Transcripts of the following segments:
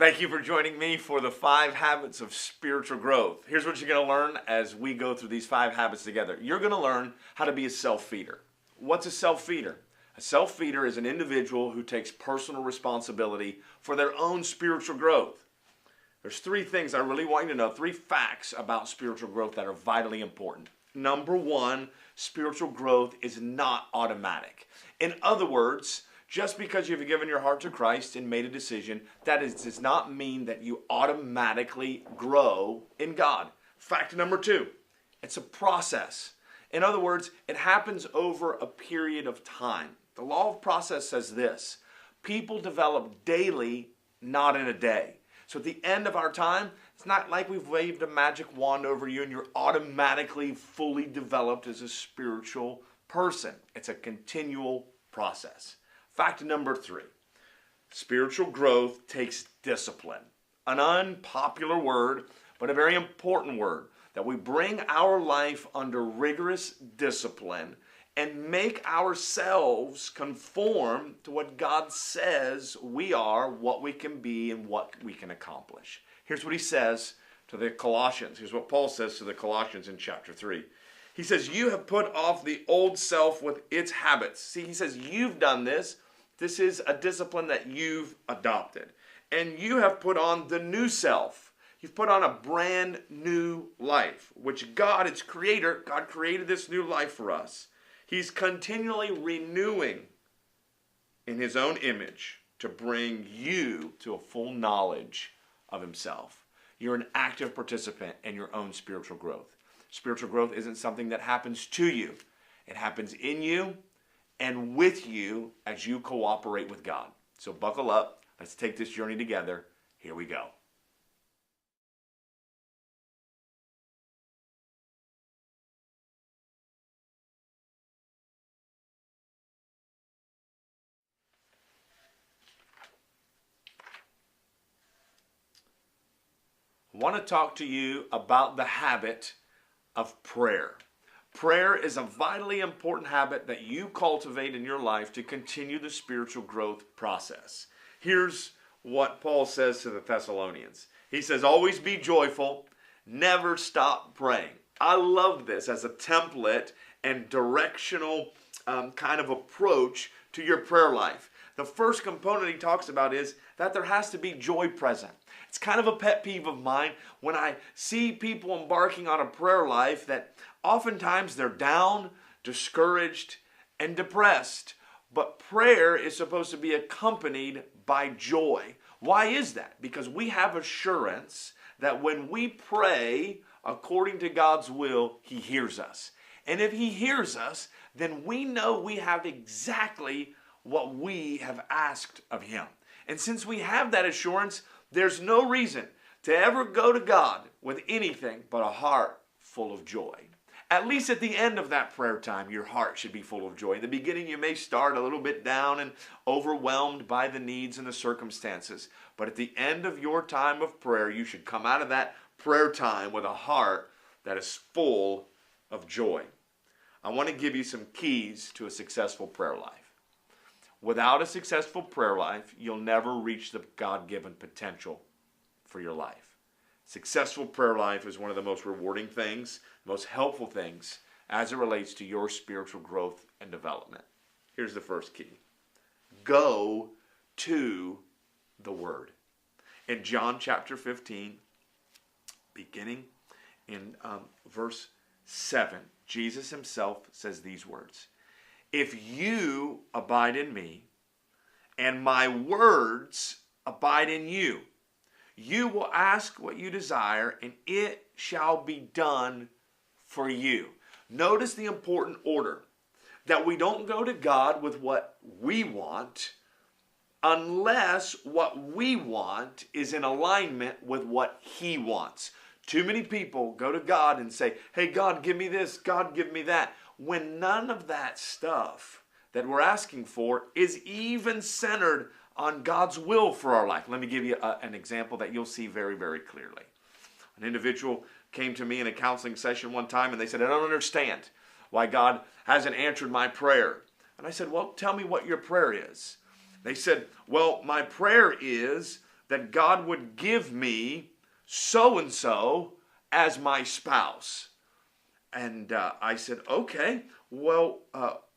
Thank you for joining me for the 5 habits of spiritual growth. Here's what you're going to learn as we go through these 5 habits together. You're going to learn how to be a self-feeder. What's a self-feeder? A self-feeder is an individual who takes personal responsibility for their own spiritual growth. There's 3 things I really want you to know, 3 facts about spiritual growth that are vitally important. Number 1, spiritual growth is not automatic. In other words, just because you've given your heart to Christ and made a decision, does not mean that you automatically grow in God. Fact number 2, it's a process. In other words, it happens over a period of time. The law of process says this: people develop daily, not in a day. So at the end of our time, it's not like we've waved a magic wand over you and you're automatically fully developed as a spiritual person. It's a continual process. Fact number 3, spiritual growth takes discipline. An unpopular word, but a very important word, that we bring our life under rigorous discipline and make ourselves conform to what God says we are, what we can be, and what we can accomplish. Here's what he says to the Colossians. Here's what Paul says to the Colossians in chapter 3. He says, you have put off the old self with its habits. See, he says, you've done this. This is a discipline that you've adopted. And you have put on the new self. You've put on a brand new life, which God, its creator, God created this new life for us. He's continually renewing in his own image to bring you to a full knowledge of himself. You're an active participant in your own spiritual growth. Spiritual growth isn't something that happens to you. It happens in you and with you as you cooperate with God. So buckle up. Let's take this journey together. Here we go. I want to talk to you about the habit of prayer. Prayer is a vitally important habit that you cultivate in your life to continue the spiritual growth process. Here's what Paul says to the Thessalonians. He says, always be joyful, never stop praying. I love this as a template and directional kind of approach to your prayer life. The first component he talks about is that there has to be joy present. It's kind of a pet peeve of mine when I see people embarking on a prayer life that oftentimes they're down, discouraged, and depressed. But prayer is supposed to be accompanied by joy. Why is that? Because we have assurance that when we pray according to God's will, he hears us. And if he hears us, then we know we have exactly what we have asked of him. And since we have that assurance, there's no reason to ever go to God with anything but a heart full of joy. At least at the end of that prayer time, your heart should be full of joy. In the beginning, you may start a little bit down and overwhelmed by the needs and the circumstances. But at the end of your time of prayer, you should come out of that prayer time with a heart that is full of joy. I want to give you some keys to a successful prayer life. Without a successful prayer life, you'll never reach the God-given potential for your life. Successful prayer life is one of the most rewarding things, most helpful things as it relates to your spiritual growth and development. Here's the first key. Go to the Word. In John chapter 15, beginning in verse 7, Jesus himself says these words. If you abide in me, and my words abide in you, you will ask what you desire, and it shall be done for you. Notice the important order, that we don't go to God with what we want unless what we want is in alignment with what he wants. Too many people go to God and say, hey, God, give me this, God, give me that, when none of that stuff that we're asking for is even centered on God's will for our life. Let me give you an example that you'll see very, very clearly. An individual came to me in a counseling session one time and they said, I don't understand why God hasn't answered my prayer. And I said, well, tell me what your prayer is. They said, well, my prayer is that God would give me so-and-so as my spouse. And I said, okay, well,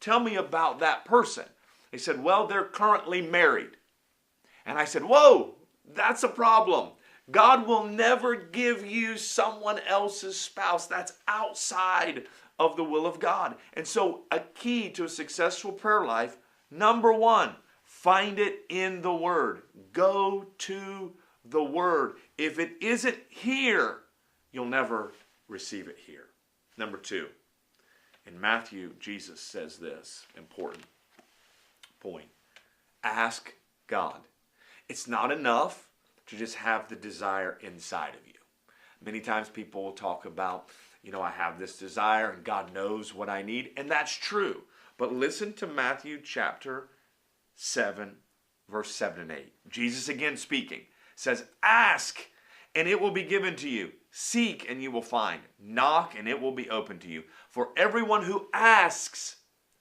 tell me about that person. They said, well, they're currently married. And I said, whoa, that's a problem. God will never give you someone else's spouse. That's outside of the will of God. And so a key to a successful prayer life, number one, find it in the Word. Go to the Word. If it isn't here, you'll never receive it here. Number two, in Matthew, Jesus says this important point. Ask God. It's not enough to just have the desire inside of you. Many times people will talk about, I have this desire and God knows what I need, and that's true. But listen to Matthew chapter 7, verse 7 and 8. Jesus again speaking says, ask and it will be given to you. Seek and you will find. Knock and it will be open to you. For everyone who asks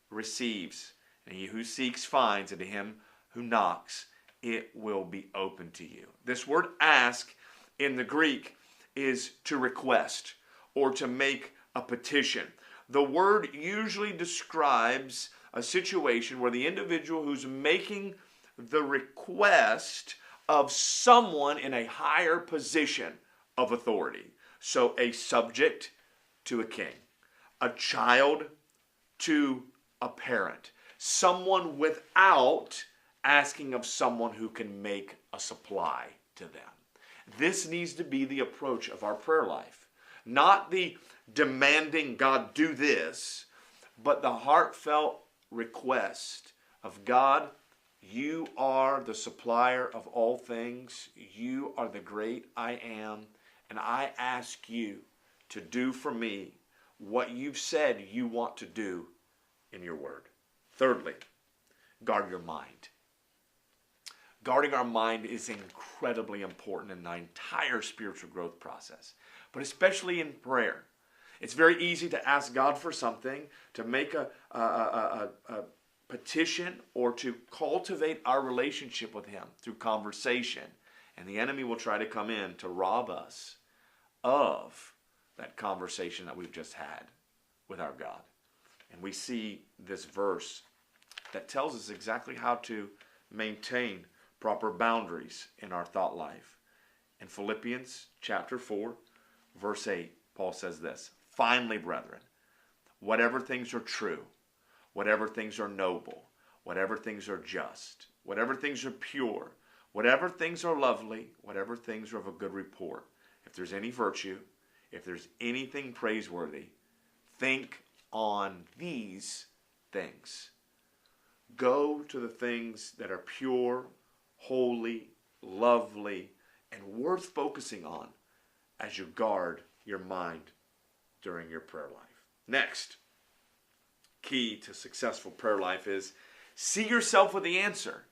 receives, and he who seeks finds, and to him who knocks it will be open to you. This word ask in the Greek is to request or to make a petition. The word usually describes a situation where the individual who's making the request of someone in a higher position of authority. So a subject to a king, a child to a parent, someone without asking of someone who can make a supply to them. This needs to be the approach of our prayer life. Not the demanding God do this, but the heartfelt request of God, you are the supplier of all things. You are the great I am. And I ask you to do for me what you've said you want to do in your word. Thirdly, guard your mind. Guarding our mind is incredibly important in the entire spiritual growth process, but especially in prayer. It's very easy to ask God for something, to make a petition, or to cultivate our relationship with Him through conversation. And the enemy will try to come in to rob us of that conversation that we've just had with our God. And we see this verse that tells us exactly how to maintain proper boundaries in our thought life. In Philippians chapter 4, verse 8, Paul says this, finally, brethren, whatever things are true, whatever things are noble, whatever things are just, whatever things are pure, whatever things are lovely, whatever things are of a good report, if there's any virtue, if there's anything praiseworthy, think on these things. Go to the things that are pure, holy, lovely, and worth focusing on as you guard your mind during your prayer life. Next, key to successful prayer life is see yourself with the answer.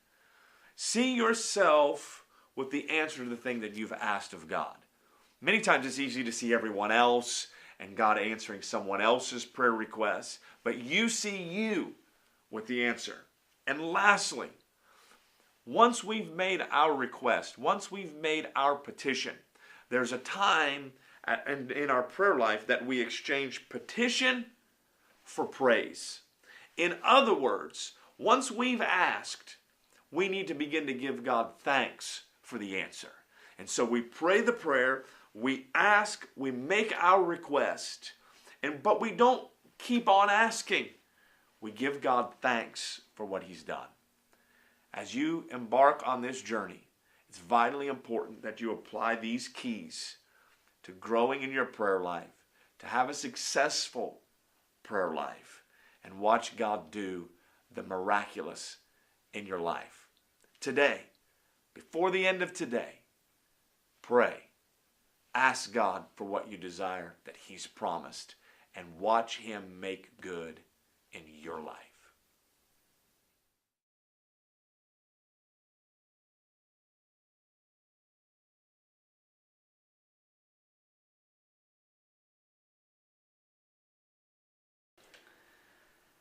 See yourself with the answer to the thing that you've asked of God. Many times it's easy to see everyone else and God answering someone else's prayer requests, but you see you with the answer. And lastly, once we've made our request, once we've made our petition, there's a time in our prayer life that we exchange petition for praise. In other words, once we've asked, we need to begin to give God thanks for the answer. And so we pray the prayer, we ask, we make our request, but we don't keep on asking. We give God thanks for what He's done. As you embark on this journey, it's vitally important that you apply these keys to growing in your prayer life, to have a successful prayer life, and watch God do the miraculous in your life. Today, before the end of today, pray. Ask God for what you desire that He's promised, and watch Him make good in your life.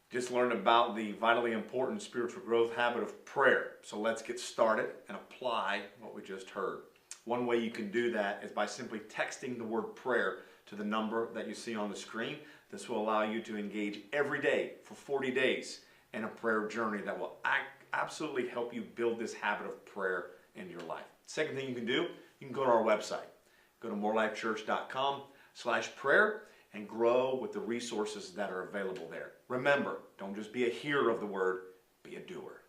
Just learned about the vitally important spiritual growth habit of prayer. So let's get started and apply what we just heard. One way you can do that is by simply texting the word prayer to the number that you see on the screen. This will allow you to engage every day for 40 days in a prayer journey that will absolutely help you build this habit of prayer in your life. Second thing you can do, you can go to our website. Go to morelifechurch.com/prayer and grow with the resources that are available there. Remember, don't just be a hearer of the word, be a doer.